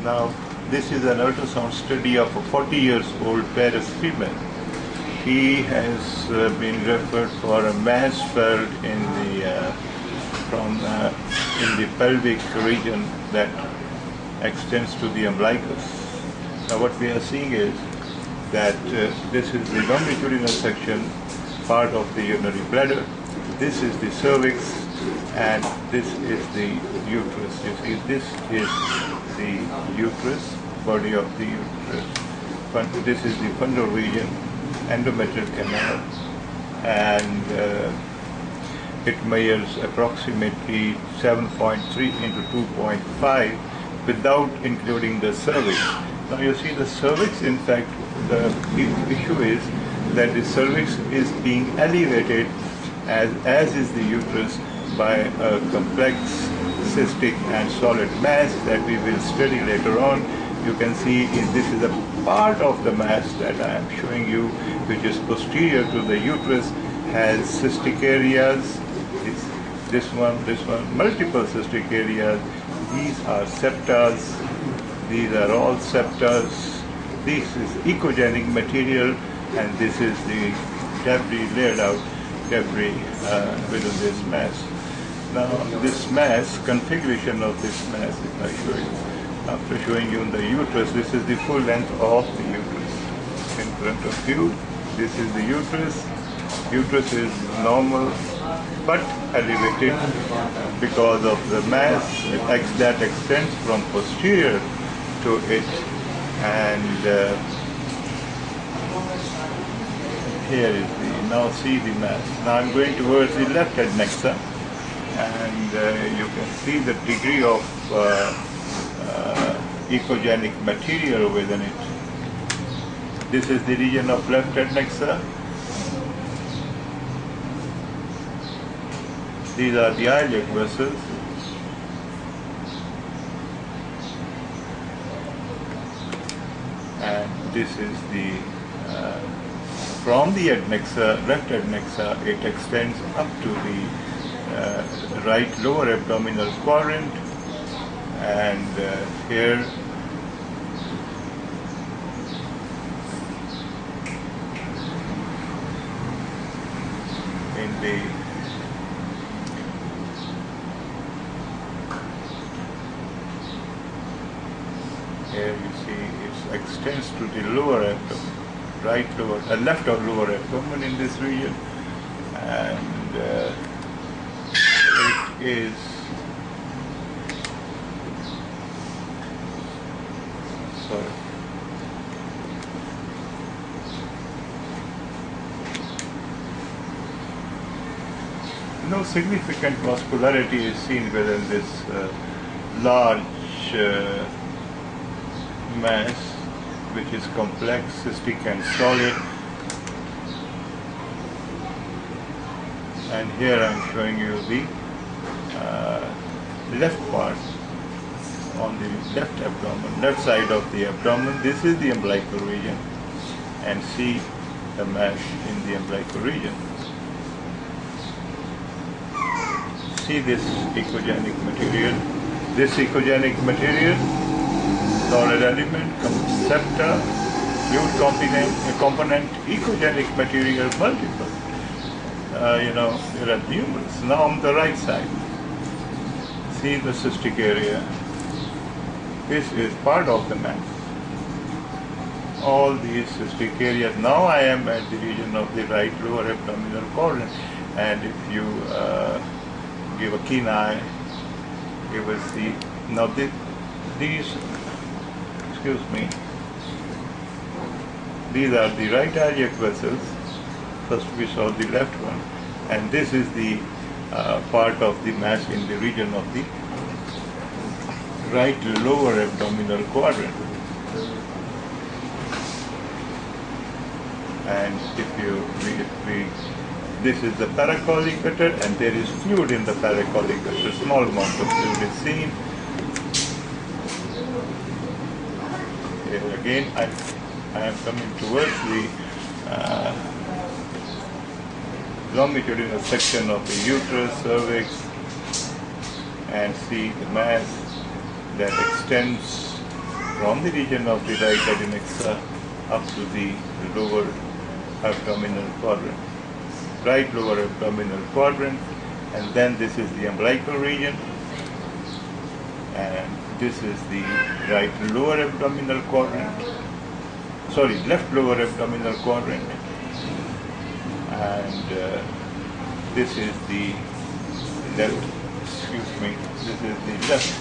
Now, this is an ultrasound study of a 40 years old Paris female. She has been referred for a mass felt in the pelvic region that extends to the umbilicus. Now, what we are seeing is that this is the longitudinal section, part of the urinary bladder. This is the cervix, and this is the uterus. You see, this is the uterus, body of the uterus. This is the fundal region, endometrial canal, and it measures approximately 7.3 into 2.5 without including the cervix. Now you see the cervix, in fact, the issue is that the cervix is being elevated as is the uterus by a complex cystic and solid mass that we will study later on. You can see this is a part of the mass that I am showing you, which is posterior to the uterus, has cystic areas, this one, multiple cystic areas. These are septas, these are all septas. This is echogenic material, and this is the debris, laid out debris within this mass. Now, this mass, configuration of this mass, if I show you, after showing you the uterus, this is the full length of the uterus. In front of you, this is the uterus. Uterus is normal but elevated because of the mass that extends from posterior to it, and here is now see the mass. Now I'm going towards the left adnexa, and you can see the degree of echogenic material within it. This is the region of left adnexa. These are the iliac vessels. And this is the, from the adnexa, left adnexa, it extends up to the right lower abdominal quadrant, and here in the here you see it extends to the lower abdomen, left or lower abdomen in this region, and it is no significant vascularity is seen within this large mass, which is complex, cystic and solid. And here I am showing you the left part on the left abdomen, left side of the abdomen. This is the umbilical region, and see the mass in the umbilical region. See this echogenic material. This echogenic material, solid element, septa, fluid component, echogenic material, multiple. There are numerous. Now on the right side, see the cystic area. This is part of the mass. All these cystic areas. Now I am at the region of the right lower abdominal quadrant, and if you give a keen eye, you will see. Now these are the right iliac vessels. First we saw the left one, and this is the part of the mass in the region of the right lower abdominal quadrant. And this is the paracollicutor, and there is fluid in the paracollicutor. Small amount of fluid is seen. Here again, I am coming towards the longitudinal section of the uterus, cervix, and see the mass that extends from the region of the right adnexa up to the lower abdominal quadrant, right lower abdominal quadrant, and then this is the umbilical region, and this is the right lower abdominal quadrant, sorry, left lower abdominal quadrant, and this is the left, excuse me, this is the left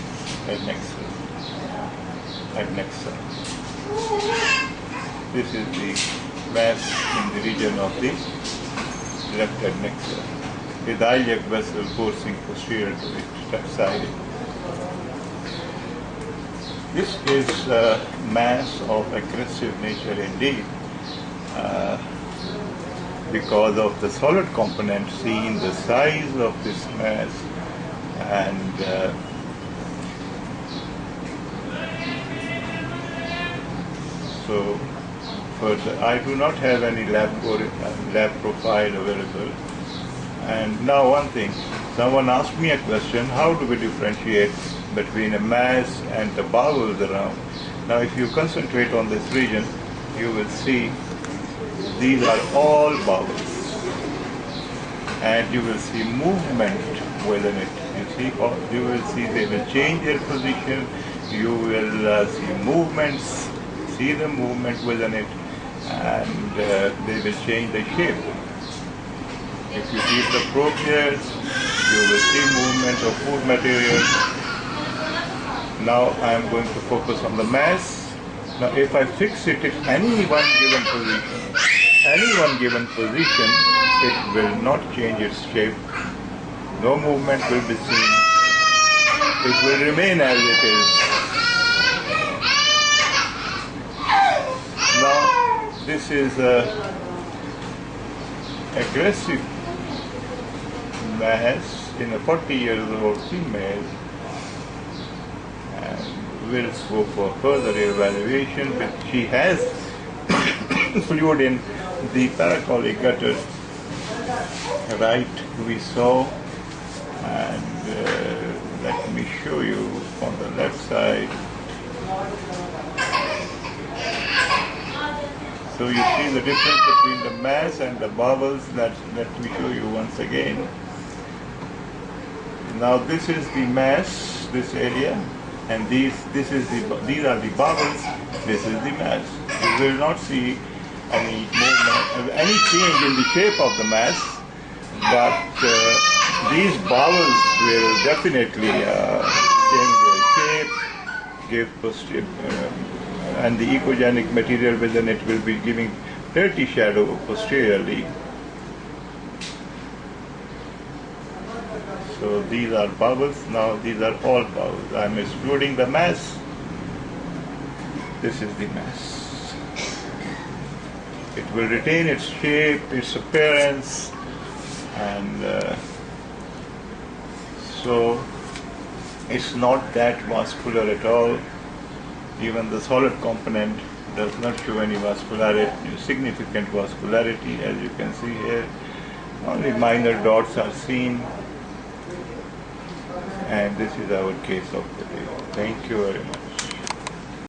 adnexa. This is the mass in the region of the left adnexa, with iliac vessel coursing posterior to its side. This is a mass of aggressive nature indeed, because of the solid component seen, the size of this mass, and so further, I do not have any lab profile available. And now one thing, someone asked me a question, how do we differentiate between a mass and the bowels around? Now if you concentrate on this region, you will see these are all bowels, and you will see movement within it. You will see they will change their position, you will see movements, see the movement within it, and they will change the shape. If you keep the probe here, you will see movement of food material. Now I am going to focus on the mass. Now if I fix it at any one given position, it will not change its shape. No movement will be seen. It will remain as it is. Now this is a aggressive mass in a 40-year-old female, and will go for further evaluation. But she has fluid in the paracolic gutter, right, we saw, and let me show you on the left side. So you see the difference between the mass and the bowels. Let me show you once again. Now this is the mass, this area, and these are the bowels. This is the mass. You will not see any movement, any change in the shape of the mass, but these bowels will definitely change their shape, give and the ecogenic material within it will be giving dirty shadow posteriorly. So these are bowels. Now these are all bowels. I am excluding the mass. This is the mass. It will retain its shape, its appearance, and so it's not that vascular at all. Even the solid component does not show any vascularity, significant vascularity, as you can see here. Only minor dots are seen. And this is our case of the day. Thank you very much.